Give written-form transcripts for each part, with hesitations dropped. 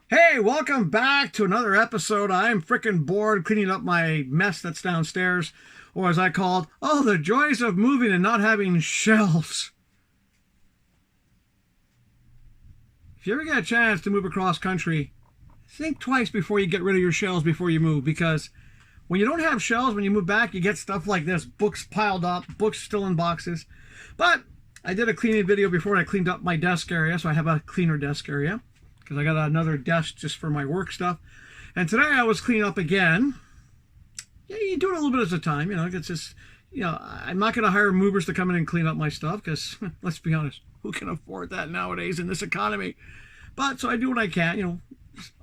Hey, welcome back to another episode. I'm freaking bored cleaning up my mess that's downstairs, or as I call it, oh, the joys of moving and not having shelves. If you ever get a chance to move across country, think twice before you get rid of your shelves before you move, because when you don't have shelves, when you move back, you get stuff like this, books piled up, books still in boxes. But I did a cleaning video before. I cleaned up my desk area, so I have a cleaner desk area, because I got another desk just for my work stuff. And today I was cleaning up again. Yeah, you do it a little bit at a time, it's just, I'm not going to hire movers to come in and clean up my stuff, because let's be honest, who can afford that nowadays in this economy? But so I do what I can,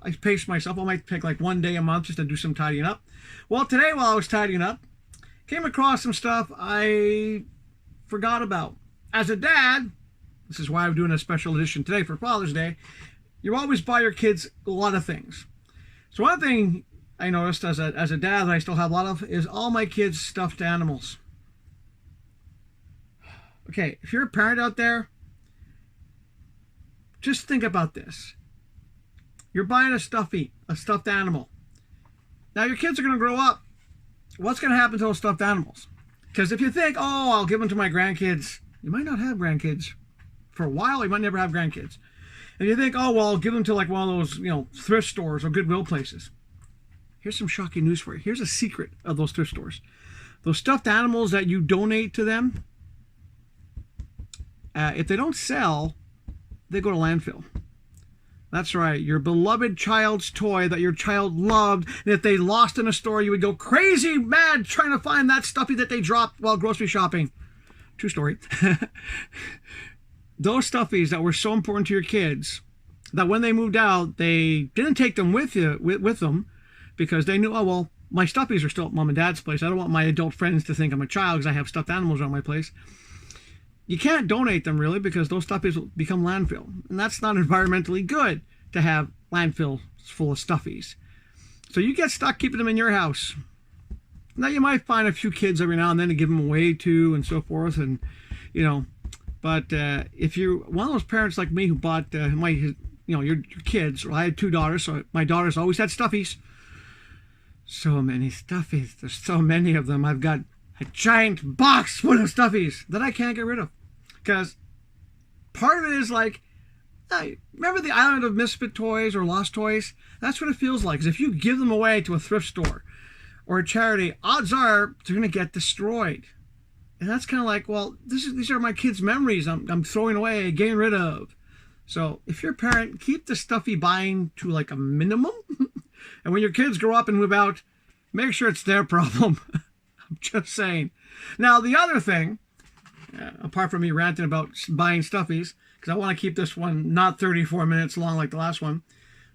I pace myself. I might pick like one day a month just to do some tidying up. Well, today while I was tidying up, came across some stuff I forgot about. As a dad, this is why I'm doing a special edition today for Father's Day. You always buy your kids a lot of things. So one thing I noticed as a dad that I still have a lot of is all my kids' stuffed animals. Okay, if you're a parent out there, just think about this. You're buying a stuffed animal. Now your kids are going to grow up. What's going to happen to those stuffed animals? Because if you think, oh, I'll give them to my grandkids, you might not have grandkids. For a while, you might never have grandkids. And you think, oh, well, I'll give them to like one of those, thrift stores or Goodwill places. Here's some shocking news for you. Here's a secret of those thrift stores. Those stuffed animals that you donate to them, if they don't sell, they go to landfill. That's right. Your beloved child's toy that your child loved. And if they lost in a store, you would go crazy mad trying to find that stuffy that they dropped while grocery shopping. True story. Those stuffies that were so important to your kids that when they moved out, they didn't take them with them because they knew, oh, well, my stuffies are still at mom and dad's place. I don't want my adult friends to think I'm a child because I have stuffed animals around my place. You can't donate them really because those stuffies will become landfill. And that's not environmentally good to have landfills full of stuffies. So you get stuck keeping them in your house. Now you might find a few kids every now and then to give them away to and so forth. And, but if you're one of those parents like me who bought your kids, or I had two daughters, so my daughters always had stuffies. So many stuffies. There's so many of them. I've got a giant box full of stuffies that I can't get rid of. Because part of it is like, remember the island of misfit toys or lost toys? That's what it feels like. Because if you give them away to a thrift store or a charity, odds are they're going to get destroyed. And that's kind of like, well, these are my kids' memories I'm throwing away, getting rid of. So if you're a parent, keep the stuffy buying to like a minimum. And when your kids grow up and move out, make sure it's their problem. I'm just saying. Now, the other thing, apart from me ranting about buying stuffies, because I want to keep this one not 34 minutes long like the last one.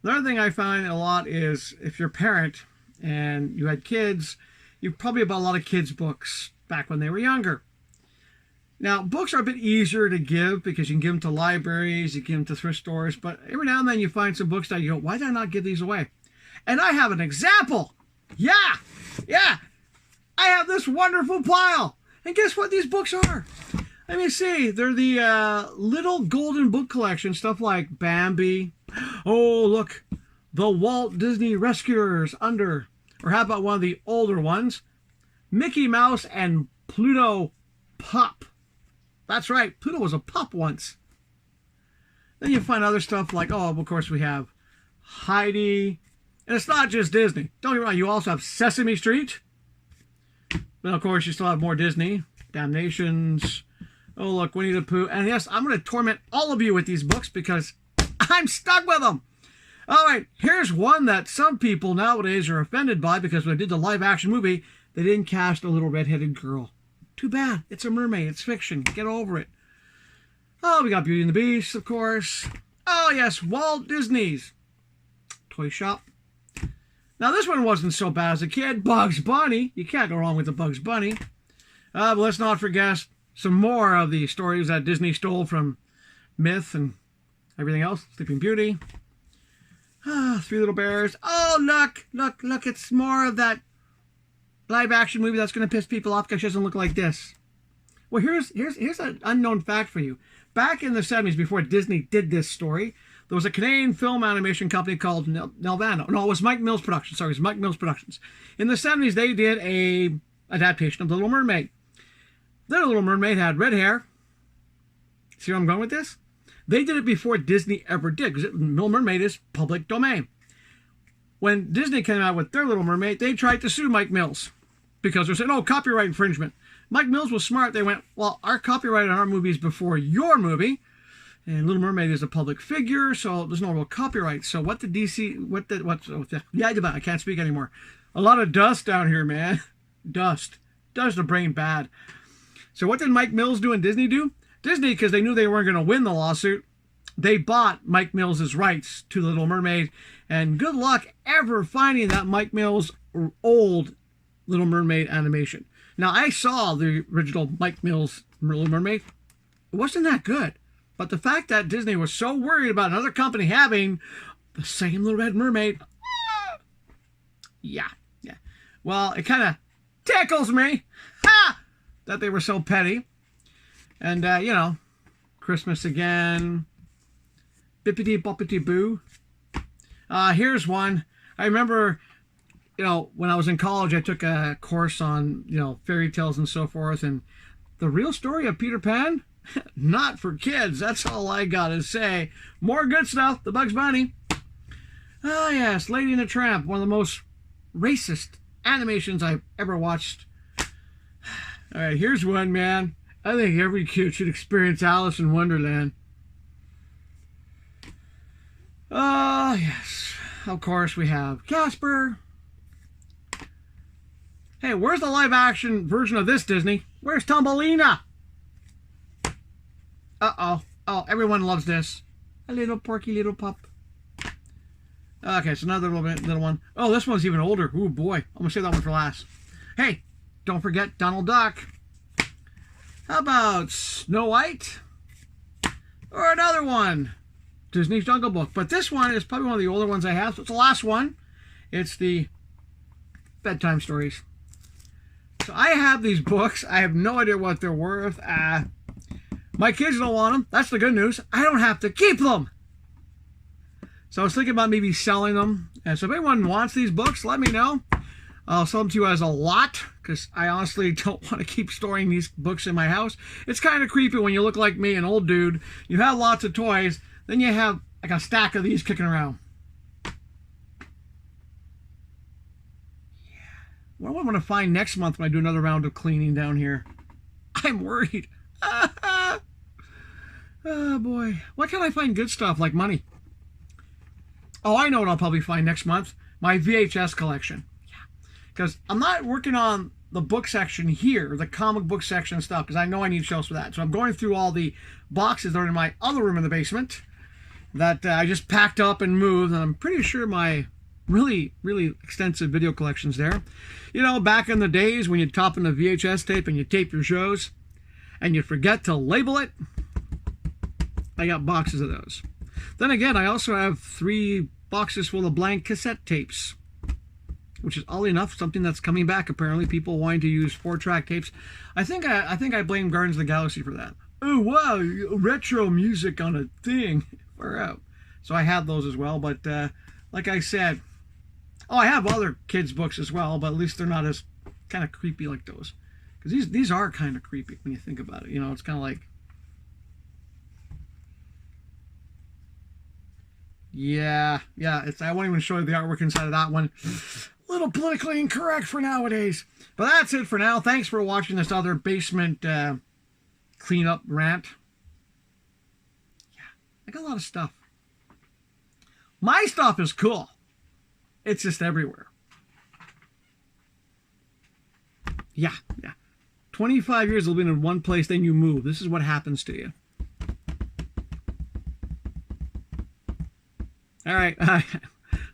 The other thing I find a lot is if you're a parent and you had kids, you probably bought a lot of kids' books back when they were younger. Now, books are a bit easier to give because you can give them to libraries, you can give them to thrift stores, but every now and then you find some books that you go, why did I not give these away? And I have an example. Yeah. I have this wonderful pile. And guess what these books are? Let me see. They're the little golden book collection, stuff like Bambi. Oh, look. The Walt Disney Rescuers Under. Or how about one of the older ones? Mickey Mouse and Pluto Pup. That's right. Pluto was a pup once. Then you find other stuff like, oh, of course we have Heidi. And it's not just Disney. Don't get me wrong. You also have Sesame Street. Then, of course, you still have more Disney. Damnations. Oh, look, Winnie the Pooh. And yes, I'm going to torment all of you with these books because I'm stuck with them. All right, here's one that some people nowadays are offended by because when I did the live-action movie, they didn't cast a little red-headed girl. Too bad. It's a mermaid. It's fiction. Get over it. Oh, we got Beauty and the Beast, of course. Oh, yes, Walt Disney's toy shop. Now, this one wasn't so bad as a kid. Bugs Bunny. You can't go wrong with the Bugs Bunny. But let's not forget some more of the stories that Disney stole from myth and everything else. Sleeping Beauty. Three Little Bears. Oh, look. It's more of that live-action movie that's going to piss people off because she doesn't look like this. Well, here's an unknown fact for you. Back in the 70s, before Disney did this story, there was a Canadian film animation company called Nelvana. No, it was Mike Mills Productions. Sorry, it was Mike Mills Productions. In the 70s, they did a adaptation of The Little Mermaid. The Little Mermaid had red hair. See where I'm going with this? They did it before Disney ever did, because Little Mermaid is public domain. When Disney came out with their Little Mermaid, they tried to sue Mike Mills because they're saying, oh, copyright infringement. Mike Mills was smart. They went, well, our copyright on our movie is before your movie. And Little Mermaid is a public figure, so there's no real copyright. So what the DC, I can't speak anymore. A lot of dust down here, man. Dust. Does the brain bad. So what did Mike Mills do and Disney do? Disney, because they knew they weren't going to win the lawsuit, they bought Mike Mills' rights to Little Mermaid. And good luck ever finding that Mike Mills old Little Mermaid animation. Now, I saw the original Mike Mills Little Mermaid. It wasn't that good. But the fact that Disney was so worried about another company having the same Little Red Mermaid, yeah. Well, it kind of tickles me that they were so petty. And, Christmas again, bippity boppity boo. Here's one. I remember, when I was in college, I took a course on, fairy tales and so forth. And the real story of Peter Pan, not for kids. That's all I got to say. More good stuff. The Bugs Bunny. Oh, yes. Lady and the Tramp. One of the most racist animations I've ever watched. All right, here's one, man. I think every kid should experience Alice in Wonderland. Oh, yes. Of course, we have Casper. Hey, where's the live-action version of this, Disney? Where's Thumbelina? Uh-oh. Oh, everyone loves this. A little porky little pup. Okay, so another little one. Oh, this one's even older. Ooh, boy. I'm going to save that one for last. Hey, don't forget Donald Duck. How about Snow White? Or another one. Disney's Jungle Book. But this one is probably one of the older ones I have. So it's the last one. It's the bedtime stories. So I have these books. I have no idea what they're worth. My kids don't want them. That's the good news. I don't have to keep them. So I was thinking about maybe selling them. And so if anyone wants these books, let me know. I'll sell them to you as a lot, because I honestly don't want to keep storing these books in my house. It's kind of creepy when you look like me, an old dude. You have lots of toys. Then you have like a stack of these kicking around. Yeah. What do I want to find next month when I do another round of cleaning down here? I'm worried. Oh, boy. Why can't I find good stuff like money? Oh, I know what I'll probably find next month. My VHS collection. Yeah. Because I'm not working on the book section here, the comic book section and stuff, because I know I need shelves for that. So I'm going through all the boxes that are in my other room in the basement that I just packed up and moved. And I'm pretty sure my really, really extensive video collection's there. Back in the days when you'd top in the VHS tape and you tape your shows and you forget to label it, I got boxes of those. Then again, I also have 3 boxes full of blank cassette tapes, which is oddly enough something that's coming back. Apparently, people wanting to use 4-track tapes. I think I blame Guardians of the Galaxy for that. Oh wow, retro music on a thing. Far out. So I have those as well. But like I said, I have other kids' books as well, but at least they're not as kind of creepy like those. Because these are kind of creepy when you think about it. It's kind of like. Yeah, I won't even show you the artwork inside of that one. A little politically incorrect for nowadays. But that's it for now. Thanks for watching this other basement cleanup rant. Yeah, I got a lot of stuff. My stuff is cool. It's just everywhere. Yeah. 25 years you'll be in one place, then you move. This is what happens to you. All right,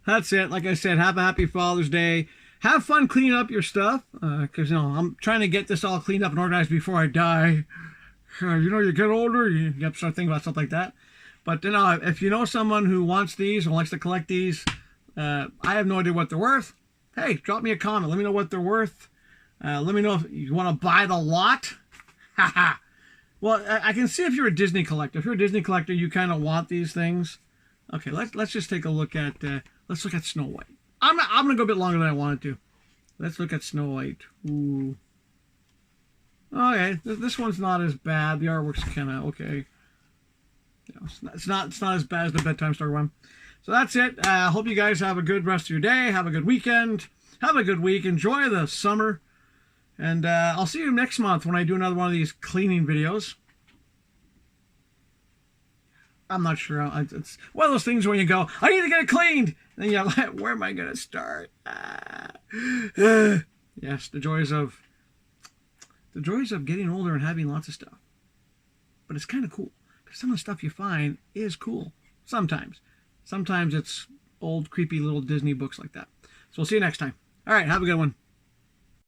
that's it. Like I said, have a happy Father's Day. Have fun cleaning up your stuff, because I'm trying to get this all cleaned up and organized before I die. You get older, you have to start thinking about stuff like that. But if you know someone who wants these or likes to collect these, I have no idea what they're worth. Hey, drop me a comment. Let me know what they're worth. Let me know if you want to buy the lot. Well, I can see if you're a Disney collector. If you're a Disney collector, you kind of want these things. Okay, let's just take a look at let's look at Snow White. I'm gonna go a bit longer than I wanted to. Let's look at Snow White. Ooh. Okay, this one's not as bad. The artwork's kind of okay. You know, it's not as bad as the bedtime story one. So that's it. Hope you guys have a good rest of your day. Have a good weekend. Have a good week. Enjoy the summer. And I'll see you next month when I do another one of these cleaning videos. I'm not sure. It's one of those things when you go, I need to get it cleaned. And then you're like, where am I going to start? Yes, the joys of getting older and having lots of stuff. But it's kind of cool. Because some of the stuff you find is cool. Sometimes. Sometimes it's old, creepy little Disney books like that. So we'll see you next time. All right, have a good one.